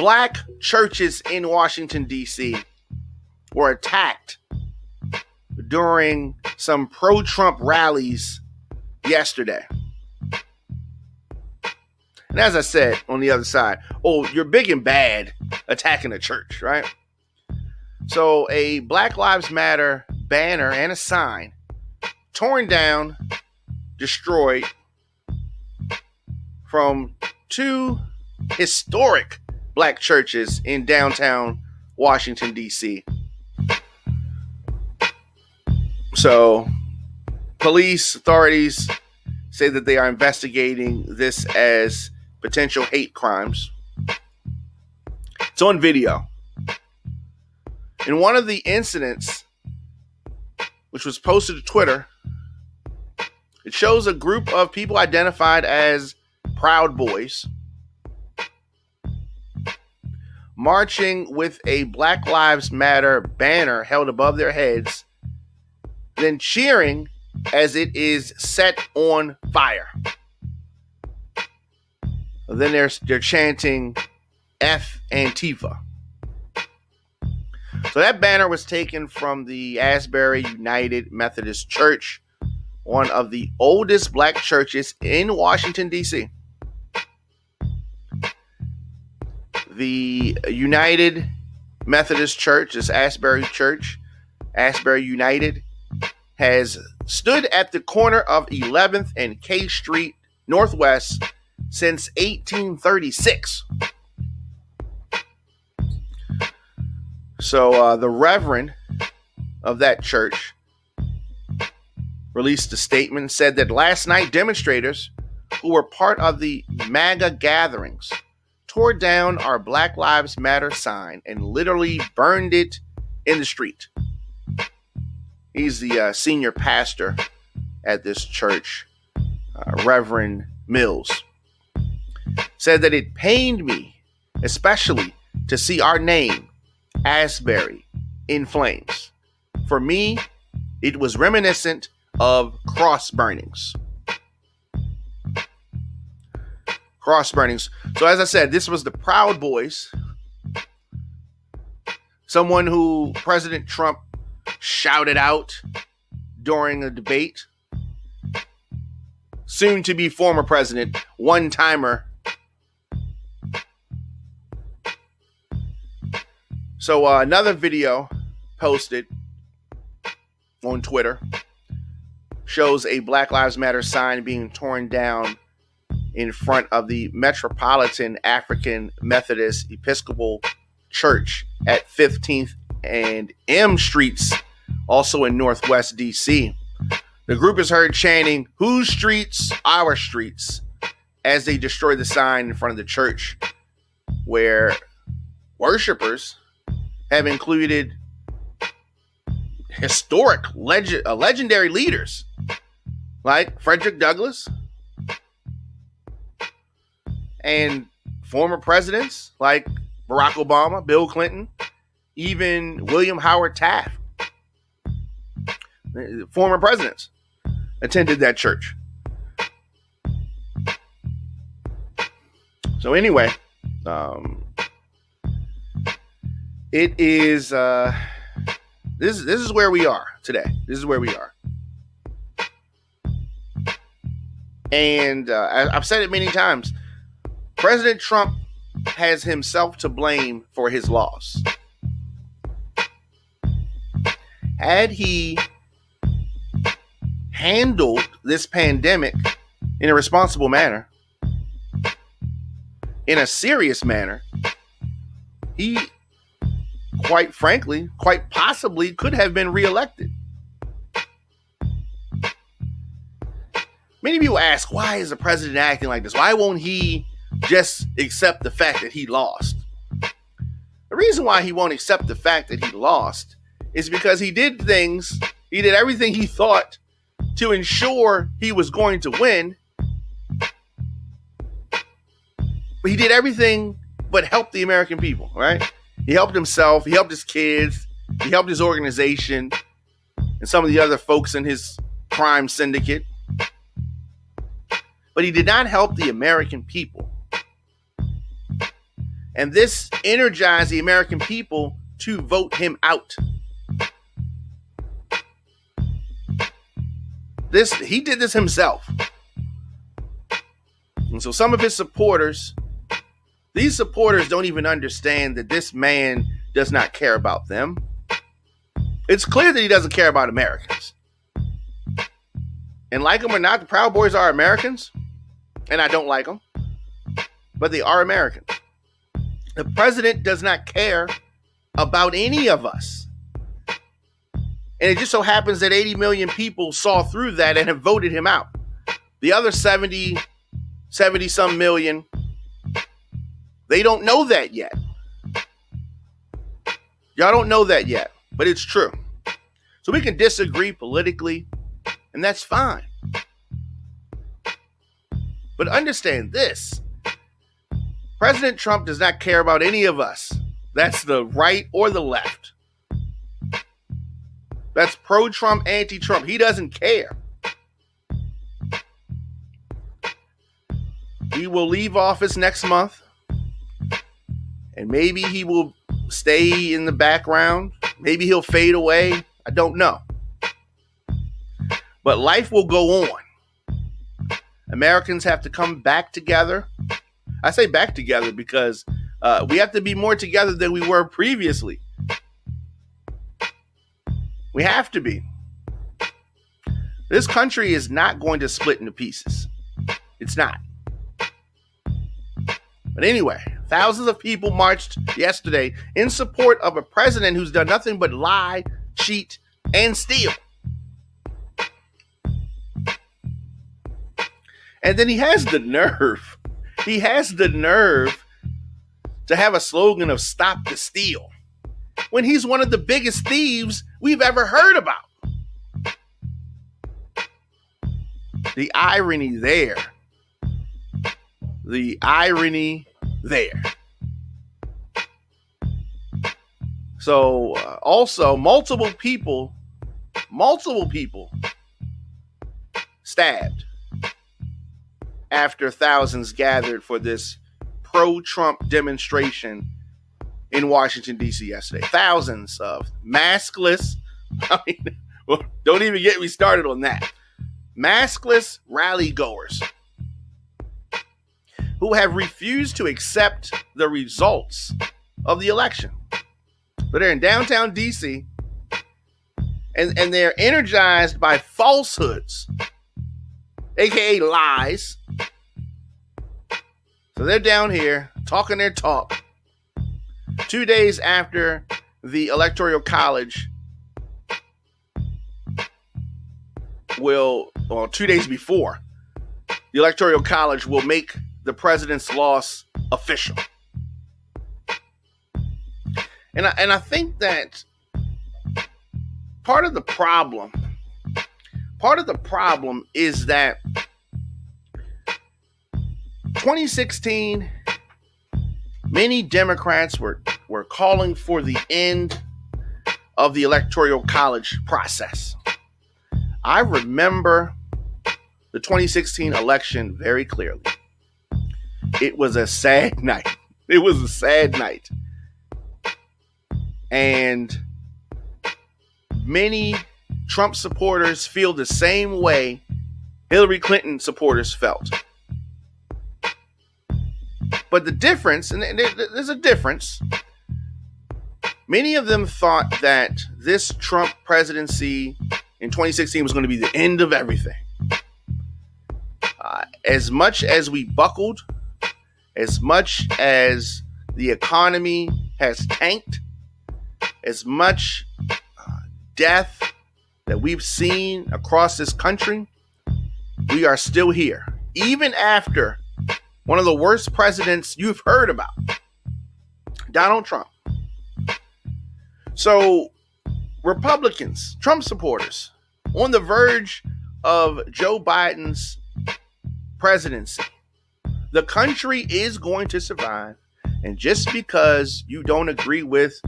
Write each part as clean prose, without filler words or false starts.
Black churches in Washington, D.C. were attacked during some pro-Trump rallies yesterday. And as I said on the other side, you're big and bad attacking a church, right? So a Black Lives Matter banner and a sign torn down, destroyed from two historic black churches in downtown Washington, D.C. So police authorities say that they are investigating this as potential hate crimes. It's on video. In one of the incidents, which was posted to Twitter, it shows a group of people identified as Proud Boys marching with a Black Lives Matter banner held above their heads, then cheering as it is set on fire. Then they're chanting F Antifa. So that banner was taken from the Asbury United Methodist Church, one of the oldest black churches in Washington, D.C. The United Methodist Church, this Asbury Church, Asbury United, has stood at the corner of 11th and K Street Northwest since 1836. So the reverend of that church released a statement and said that last night demonstrators who were part of the MAGA gatherings tore down our Black Lives Matter sign and literally burned it in the street. He's the senior pastor at this church, Reverend Mills. Said that it pained me, especially to see our name, Asbury, in flames. For me, it was reminiscent of cross burnings. Cross burnings. So as I said, this was the Proud Boys. Someone who President Trump shouted out during a debate. Soon to be former president, one-timer. So another video posted on Twitter shows a Black Lives Matter sign being torn down in front of the Metropolitan African Methodist Episcopal Church at 15th and M Streets, also in Northwest DC. The group is heard chanting, "Whose streets? Our streets," as they destroy the sign in front of the church, where worshipers have included legendary leaders like Frederick Douglass and former presidents like Barack Obama, Bill Clinton, even William Howard Taft. Former presidents attended that church. So anyway, it is this is where we are today. This is where we are. And I've said it many times. President Trump has himself to blame for his loss. Had he handled this pandemic in a responsible manner, in a serious manner, he, quite frankly, quite possibly could have been reelected. Many people ask, why is the president acting like this? Why won't he just accept the fact that he lost? The reason why he won't accept the fact that he lost is because he did everything he thought to ensure he was going to win. But he did everything but help the American people, right? He helped himself, he helped his kids, he helped his organization, and some of the other folks in his crime syndicate. But he did not help the American people. And this energized the American people to vote him out. He did this himself. And so some of his supporters, these supporters don't even understand that this man does not care about them. It's clear that he doesn't care about Americans. And like them or not, the Proud Boys are Americans. And I don't like them. But they are Americans. The president does not care about any of us. And it just so happens that 80 million people saw through that and have voted him out. The other 70 some million, they don't know that yet. Y'all don't know that yet, but it's true. So we can disagree politically, and that's fine. But understand this. President Trump does not care about any of us. That's the right or the left. That's pro-Trump, anti-Trump. He doesn't care. He will leave office next month. And maybe he will stay in the background. Maybe he'll fade away. I don't know. But life will go on. Americans have to come back together. I say back together because we have to be more together than we were previously. We have to be. This country is not going to split into pieces. It's not. But anyway, thousands of people marched yesterday in support of a president who's done nothing but lie, cheat, and steal. And then he has the nerve to have a slogan of "Stop the Steal" when he's one of the biggest thieves we've ever heard about. The irony there. The irony there. So also multiple people stabbed after thousands gathered for this pro-Trump demonstration in Washington, D.C. yesterday. Thousands of maskless, well, don't even get me started on that. Maskless rally goers who have refused to accept the results of the election. But they're in downtown D.C. and they're energized by falsehoods, aka lies. So they're down here talking their talk 2 days after the Electoral College 2 days before the Electoral College will make the president's loss official. And I think that part of the problem is that 2016, many Democrats were calling for the end of the Electoral College process. I remember the 2016 election very clearly. It was a sad night. It was a sad night. And many Trump supporters feel the same way Hillary Clinton supporters felt. But the difference, and there's a difference, many of them thought that this Trump presidency in 2016 was going to be the end of everything. As much as we buckled, as much as the economy has tanked, as much death that we've seen across this country, we are still here. Even after one of the worst presidents you've heard about, Donald Trump. So Republicans, Trump supporters, on the verge of Joe Biden's presidency, the country is going to survive. And just because you don't agree with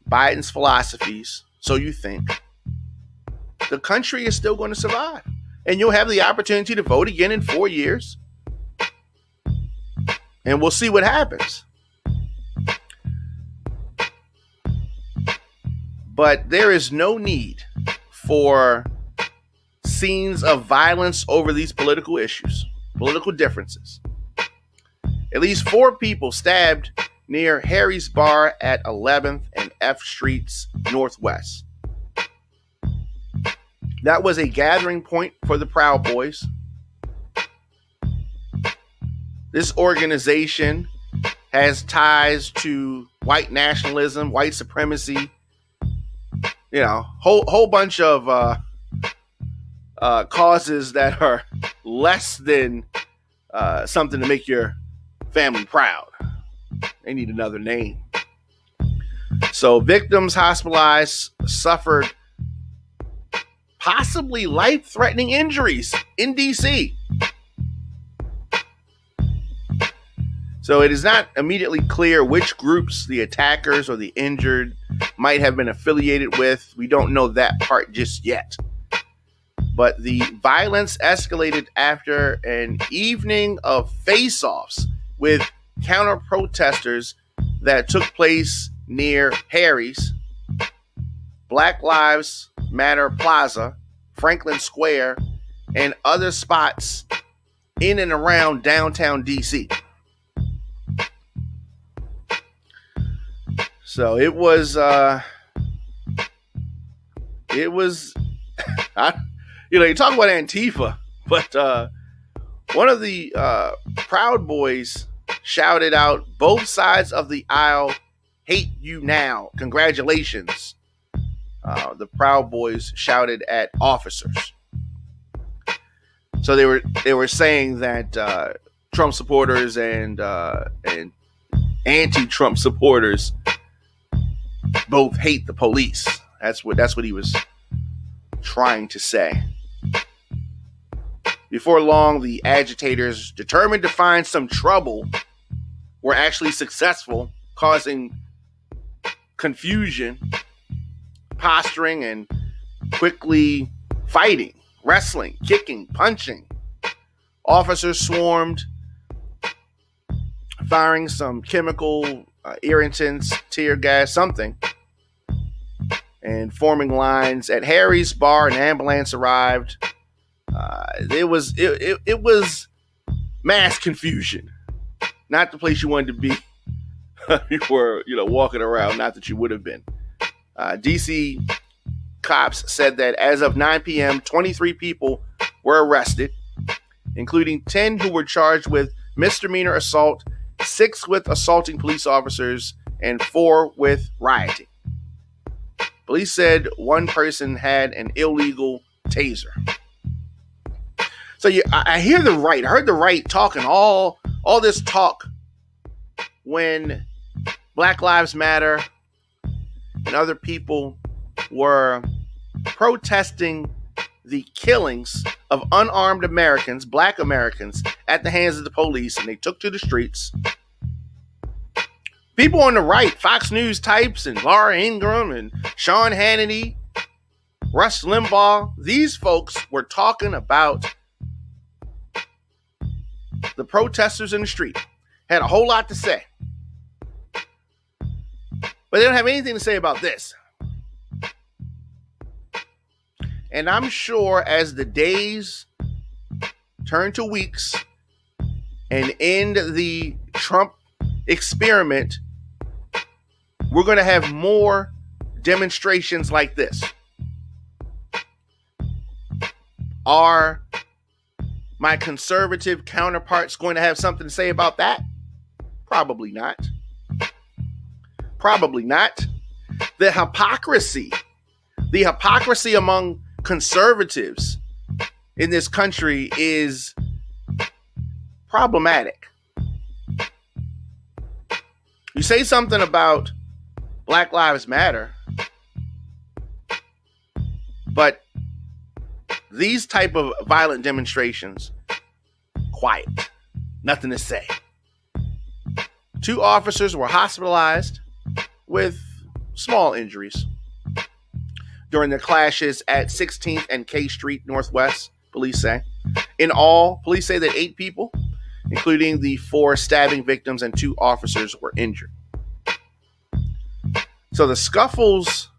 Biden's philosophies, so you think, the country is still going to survive. And you'll have the opportunity to vote again in 4 years. And we'll see what happens. But there is no need for scenes of violence over these political issues, political differences. At least 4 people stabbed near Harry's Bar at 11th and F Streets Northwest. That was a gathering point for the Proud Boys. This organization has ties to white nationalism, white supremacy, whole bunch of causes that are less than something to make your family proud. They need another name. So victims hospitalized suffered possibly life-threatening injuries in D.C. So it is not immediately clear which groups the attackers or the injured might have been affiliated with. We don't know that part just yet. But the violence escalated after an evening of face-offs with counter-protesters that took place near Harry's, Black Lives Matter Plaza, Franklin Square, and other spots in and around downtown D.C. So it was, you talk about Antifa, but one of the Proud Boys shouted out, "Both sides of the aisle hate you now. Congratulations." The Proud Boys shouted at officers. So they were saying that Trump supporters and anti-Trump supporters both hate the police. That's what he was trying to say. Before long, the agitators, determined to find some trouble, were actually successful, causing confusion, posturing, and quickly fighting, wrestling, kicking, punching. Officers swarmed, firing some chemical irritants, tear gas, something, and forming lines. At Harry's Bar, an ambulance arrived. It was mass confusion. Not the place you wanted to be. You were, walking around. Not that you would have been. DC cops said that as of 9 p.m., 23 people were arrested, including 10 who were charged with misdemeanor assault, 6 with assaulting police officers, and 4 with rioting. Police said one person had an illegal taser. So I hear the right. I heard the right talking all this talk when Black Lives Matter and other people were protesting the killings of unarmed Americans, Black Americans, at the hands of the police, and they took to the streets. People on the right, Fox News types and Laura Ingraham and Sean Hannity, Rush Limbaugh, these folks were talking about the protesters in the street. Had a whole lot to say. But they don't have anything to say about this. And I'm sure as the days turn to weeks and end the Trump experiment, we're going to have more demonstrations like this. Are my conservative counterparts going to have something to say about that? Probably not. Probably not. The hypocrisy among conservatives in this country is problematic. You say something about Black Lives Matter, but these type of violent demonstrations, quiet, nothing to say. 2 officers were hospitalized with small injuries during the clashes at 16th and K Street Northwest, police say. In all, police say that 8 people, including the 4 stabbing victims and 2 officers, were injured. So the scuffles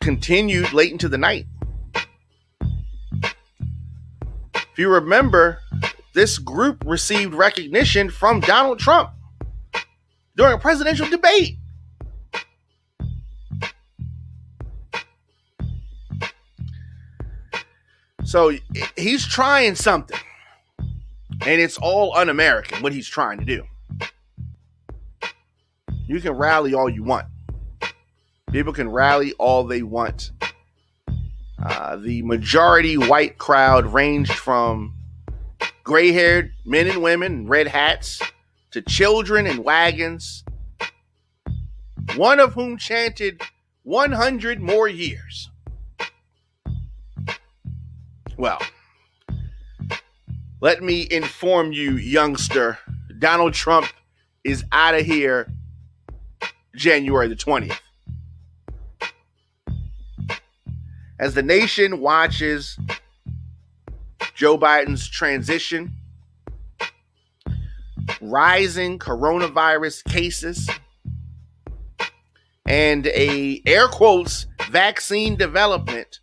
continued late into the night. If you remember, this group received recognition from Donald Trump during a presidential debate. So he's trying something, and it's all un-American what he's trying to do. You can rally all you want. People can rally all they want. The majority white crowd ranged from gray-haired men and women in red hats to children in wagons, one of whom chanted 100 more years. Well, let me inform you, youngster, Donald Trump is out of here January the 20th. As the nation watches Joe Biden's transition, rising coronavirus cases, and a air quotes vaccine development,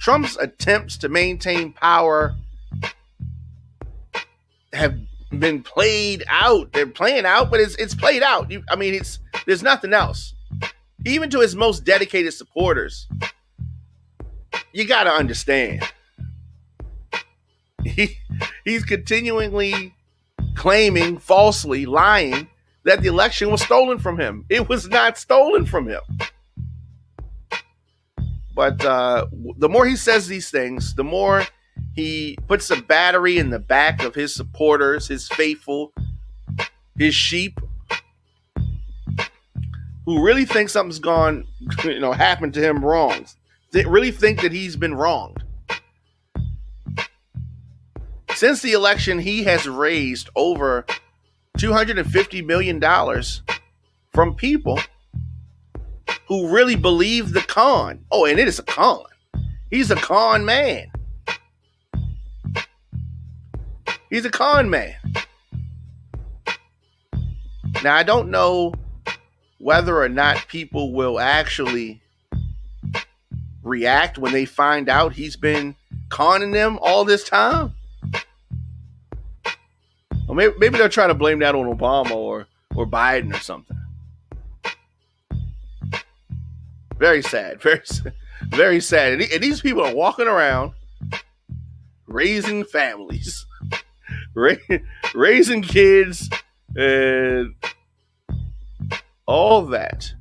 Trump's attempts to maintain power have been played out. They're playing out, but it's played out. There's nothing else. Even to his most dedicated supporters, you got to understand. He's continually claiming, falsely lying, that the election was stolen from him. It was not stolen from him. But the more he says these things, the more he puts a battery in the back of his supporters, his faithful, his sheep, who really think something's happened to him wrong. They really think that he's been wronged. Since the election, he has raised over $250 million from people who really believe the con. Oh, and it is a con. He's a con man. He's a con man. Now, I don't know whether or not people will actually react when they find out he's been conning them all this time. Or maybe they'll try to blame that on Obama or Biden or something. Very sad. Very, very sad. And these people are walking around raising families, raising kids, and all that.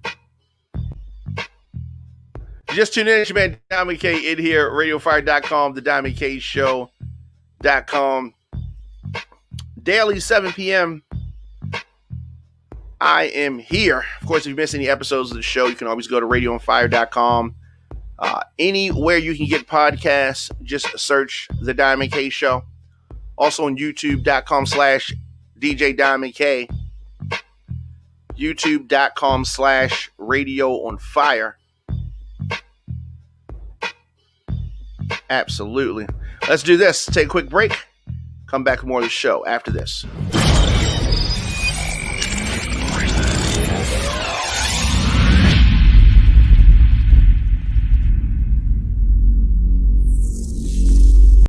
Just tune in, it's your man Diamond K in here, radiofire.com, the Diamond K Show.com. Daily 7 p.m. I am here. Of course, if you miss any episodes of the show, you can always go to radioonfire.com. Anywhere you can get podcasts, just search the Diamond K Show. Also on youtube.com/DJ Diamond K. youtube.com/Radio on Fire. Absolutely. Let's do this. Take a quick break. Come back with more of the show after this.